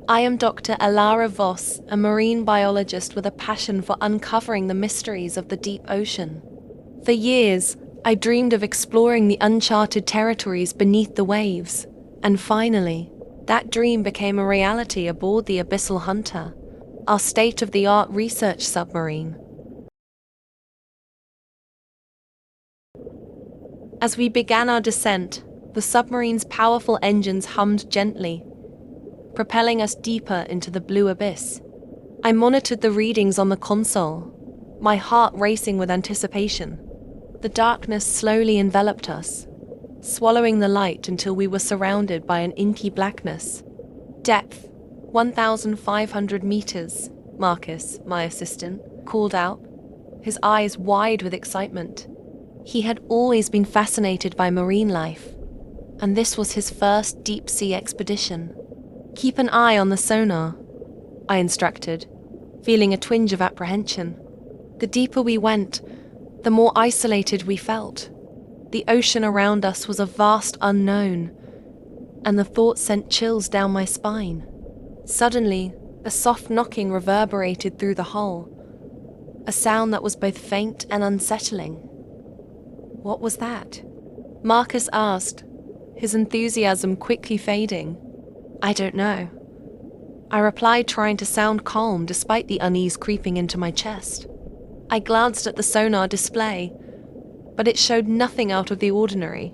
I am Dr. Elara Voss, a marine biologist with a passion for uncovering the mysteries of the deep ocean. For years, I dreamed of exploring the uncharted territories beneath the waves, and finally, that dream became a reality aboard the Abyssal Hunter, our state-of-the-art research submarine. As we began our descent, the submarine's powerful engines hummed gently, propelling us deeper into the blue abyss. I monitored the readings on the console, my heart racing with anticipation. The darkness slowly enveloped us, swallowing the light until we were surrounded by an inky blackness. Depth, 1,500 meters, Marcus, my assistant, called out, his eyes wide with excitement. He had always been fascinated by marine life, and this was his first deep-sea expedition. "Keep an eye on the sonar," I instructed, feeling a twinge of apprehension. The deeper we went, the more isolated we felt. The ocean around us was a vast unknown, and the thought sent chills down my spine. Suddenly, a soft knocking reverberated through the hull, a sound that was both faint and unsettling. "What was that?" Marcus asked, his enthusiasm quickly fading. "I don't know," I replied, trying to sound calm despite the unease creeping into my chest. I glanced at the sonar display, but it showed nothing out of the ordinary.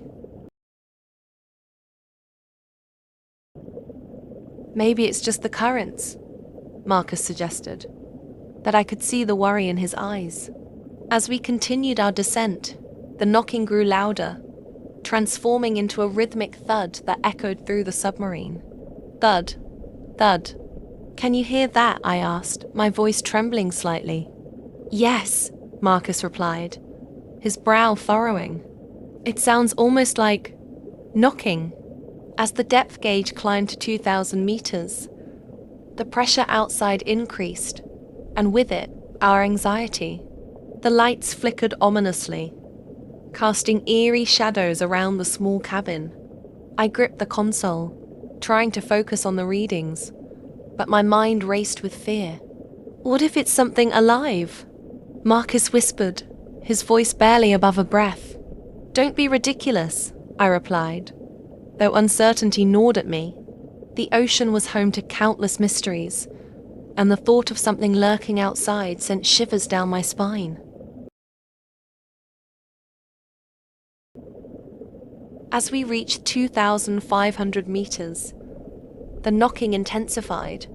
"Maybe it's just the currents," Marcus suggested, but I could see the worry in his eyes. As we continued our descent, the knocking grew louder, transforming into a rhythmic thud that echoed through the submarine. Thud, thud. "Can you hear that?" I asked, my voice trembling slightly. "Yes," Marcus replied, his brow furrowing. "It sounds almost like knocking." As the depth gauge climbed to 2,000 meters, the pressure outside increased, and with it, our anxiety. The lights flickered ominously, casting eerie shadows around the small cabin. I gripped the console, trying to focus on the readings, but my mind raced with fear. "What if it's something alive?" Marcus whispered, his voice barely above a breath. "Don't be ridiculous," I replied, though uncertainty gnawed at me. The ocean was home to countless mysteries, and the thought of something lurking outside sent shivers down my spine. As we reached 2,500 meters, the knocking intensified,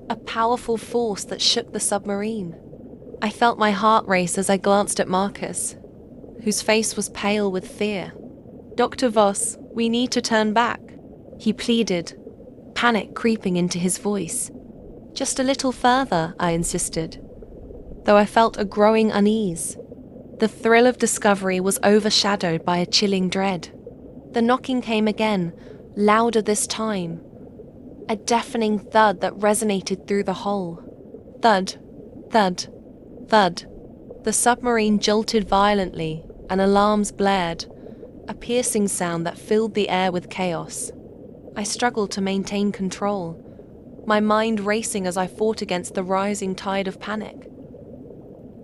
a powerful force that shook the submarine. I felt my heart race as I glanced at Marcus, whose face was pale with fear. "Dr. Voss, we need to turn back," he pleaded, panic creeping into his voice. "Just a little further," I insisted, though I felt a growing unease. The thrill of discovery was overshadowed by a chilling dread. The knocking came again, louder this time, a deafening thud that resonated through the hull. Thud, thud, thud. The submarine jolted violently, and alarms blared, a piercing sound that filled the air with chaos. I struggled to maintain control, my mind racing as I fought against the rising tide of panic.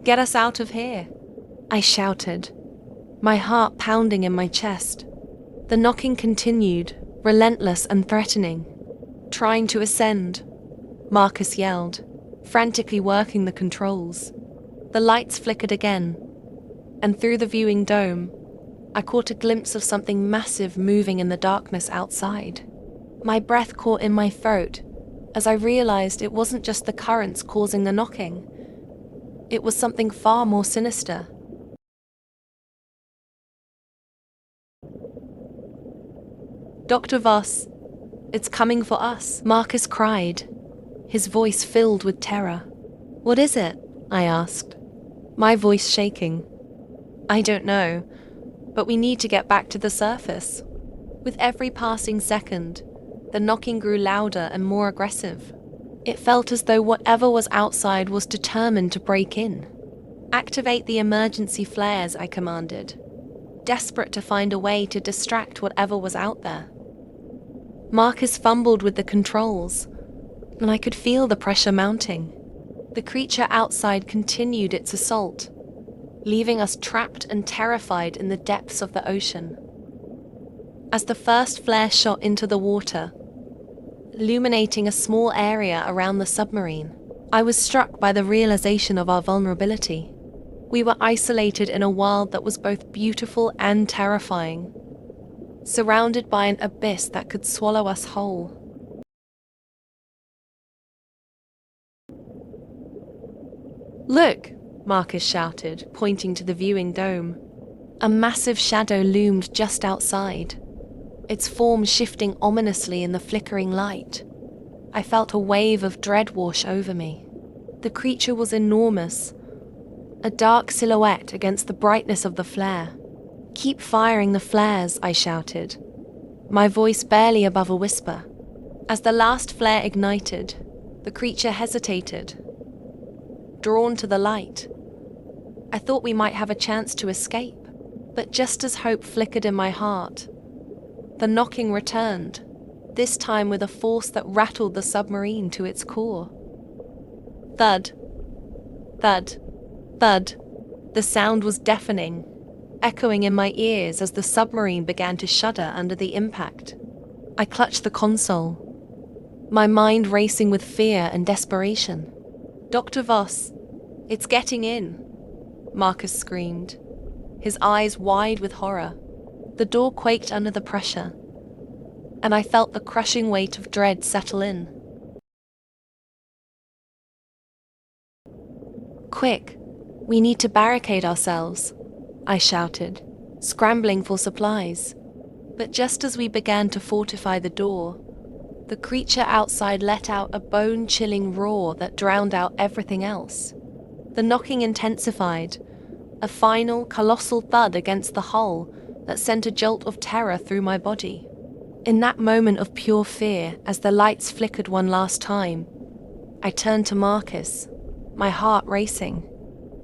"Get us out of here," I shouted, my heart pounding in my chest. The knocking continued, relentless and threatening. "Trying to ascend," Marcus yelled, frantically working the controls. The lights flickered again, and through the viewing dome, I caught a glimpse of something massive moving in the darkness outside. My breath caught in my throat as I realized it wasn't just the currents causing the knocking. It was something far more sinister. "Dr. Voss, it's coming for us," Marcus cried, his voice filled with terror. "What is it?" I asked, my voice shaking. "I don't know, but we need to get back to the surface." With every passing second, the knocking grew louder and more aggressive. It felt as though whatever was outside was determined to break in. "Activate the emergency flares," I commanded, desperate to find a way to distract whatever was out there. Marcus fumbled with the controls, and I could feel the pressure mounting. The creature outside continued its assault, leaving us trapped and terrified in the depths of the ocean. As the first flare shot into the water, illuminating a small area around the submarine, I was struck by the realization of our vulnerability. We were isolated in a world that was both beautiful and terrifying, surrounded by an abyss that could swallow us whole. "Look!" Marcus shouted, pointing to the viewing dome. A massive shadow loomed just outside, its form shifting ominously in the flickering light. I felt a wave of dread wash over me. The creature was enormous, a dark silhouette against the brightness of the flare. "Keep firing the flares," I shouted, my voice barely above a whisper. As the last flare ignited, the creature hesitated, drawn to the light. I thought we might have a chance to escape, but just as hope flickered in my heart, the knocking returned, this time with a force that rattled the submarine to its core. Thud, thud, thud. The sound was deafening, echoing in my ears as the submarine began to shudder under the impact. I clutched the console, my mind racing with fear and desperation. "Dr. Voss, it's getting in," Marcus screamed, his eyes wide with horror. The door quaked under the pressure, and I felt the crushing weight of dread settle in. "Quick, we need to barricade ourselves," I shouted, scrambling for supplies. But just as we began to fortify the door, the creature outside let out a bone-chilling roar that drowned out everything else. The knocking intensified, a final, colossal thud against the hull that sent a jolt of terror through my body. In that moment of pure fear, as the lights flickered one last time, I turned to Marcus, my heart racing.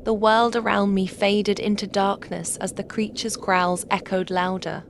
The world around me faded into darkness as the creature's growls echoed louder.